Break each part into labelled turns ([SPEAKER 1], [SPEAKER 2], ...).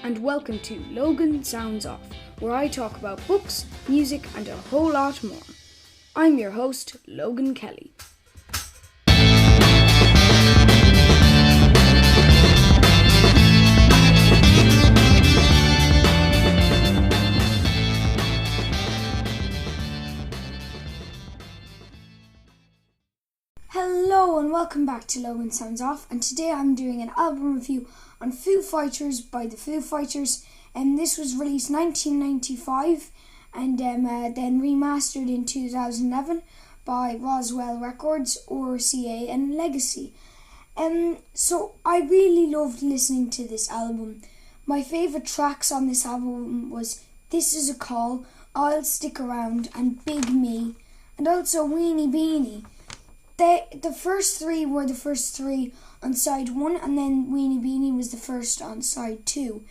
[SPEAKER 1] and welcome to Logan Sounds Off, where I talk about books, music and a whole lot more. I'm your host, Logan Kelly. Hello and welcome back to Logan Sounds Off, and today I'm doing an album review on Foo Fighters by the Foo Fighters, and this was released 1995 and then remastered in 2011 by Roswell Records, RCA and Legacy. So I really loved listening to this album. My favourite tracks on this album was This Is a Call, I'll Stick Around and Big Me, and also Weenie Beanie. The first three were the first three on side 1, and then Weenie Beanie was the first on side 2.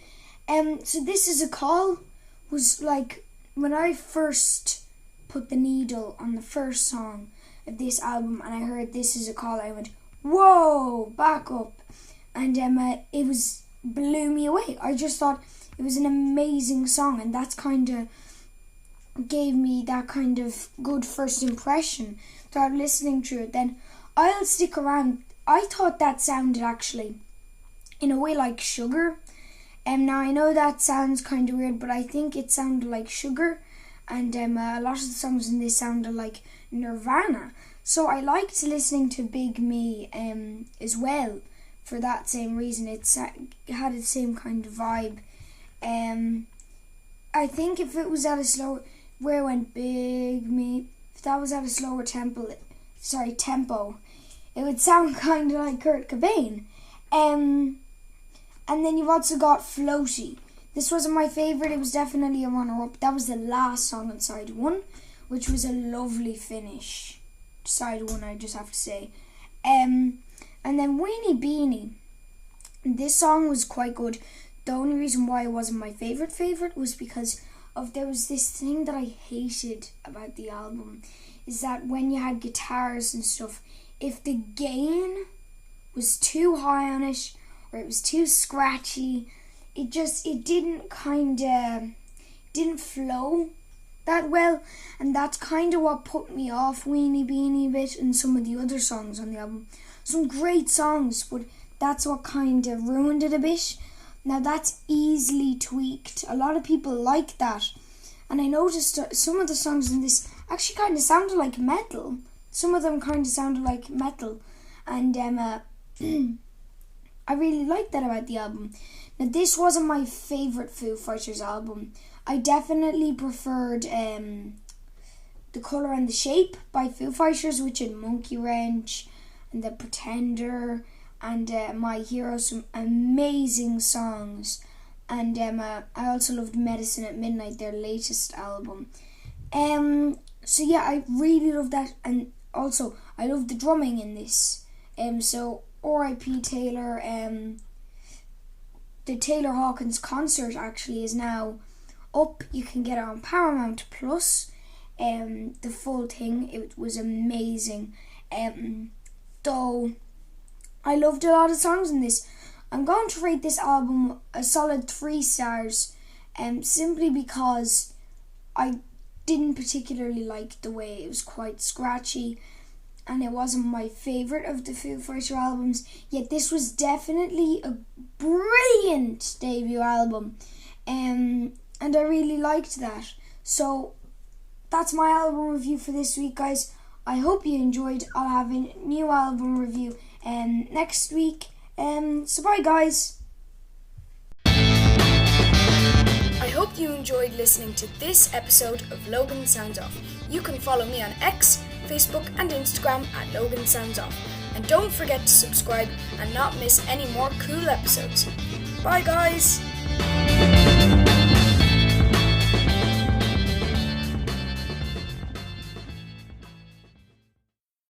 [SPEAKER 1] So This Is a Call was like when I first put the needle on the first song of this album and I heard This Is a Call, I went, whoa, back up. And it blew me away. I just thought it was an amazing song, and that's kind of gave me that kind of good first impression. Started listening to it. Then I'll Stick Around, I thought that sounded actually in a way like Sugar. Now I know that sounds kind of weird, but I think it sounded like Sugar, and a lot of the songs in this sounded like Nirvana. So I liked listening to Big Me as well for that same reason. It had the same kind of vibe. I think if it was at a slower, where it went Big Me, if that was at a slower tempo, it would sound kind of like Kurt Cobain. And then you've also got Floaty. This wasn't my favourite, it was definitely a runner-up. That was the last song on side 1, which was a lovely finish. Side 1, I just have to say. And then Weenie Beanie. This song was quite good. The only reason why it wasn't my favourite was because there was this thing that I hated about the album, is that when you had guitars and stuff, if the gain was too high on it or it was too scratchy, it didn't flow that well, and that's kind of what put me off Weenie Beanie a bit and some of the other songs on the album. Some great songs, but that's what kind of ruined it a bit. Now that's easily tweaked. A lot of people like that. And I noticed some of the songs in this actually kind of sounded like metal. Some of them kind of sounded like metal. And I really liked that about the album. Now this wasn't my favourite Foo Fighters album. I definitely preferred The Colour and the Shape by Foo Fighters, which had Monkey Wrench and The Pretender and My Hero, some amazing songs. And I also loved Medicine at Midnight, their latest album. So yeah, I really loved that, and also I loved the drumming in this. So R.I.P. Taylor. The Taylor Hawkins concert actually is now up. You can get it on Paramount Plus. The full thing, it was amazing. Though I loved a lot of songs in this. I'm going to rate this album a solid 3 stars, simply because I didn't particularly like the way it was quite scratchy, and it wasn't my favourite of the Foo Fighters albums, yet this was definitely a brilliant debut album, and I really liked that. So that's my album review for this week, guys. I hope you enjoyed. I'll have a new album review next week. So bye, guys. I hope you enjoyed listening to this episode of Logan Sounds Off. You can follow me on X, Facebook and Instagram at Logan Sounds Off. And don't forget to subscribe and not miss any more cool episodes. Bye, guys.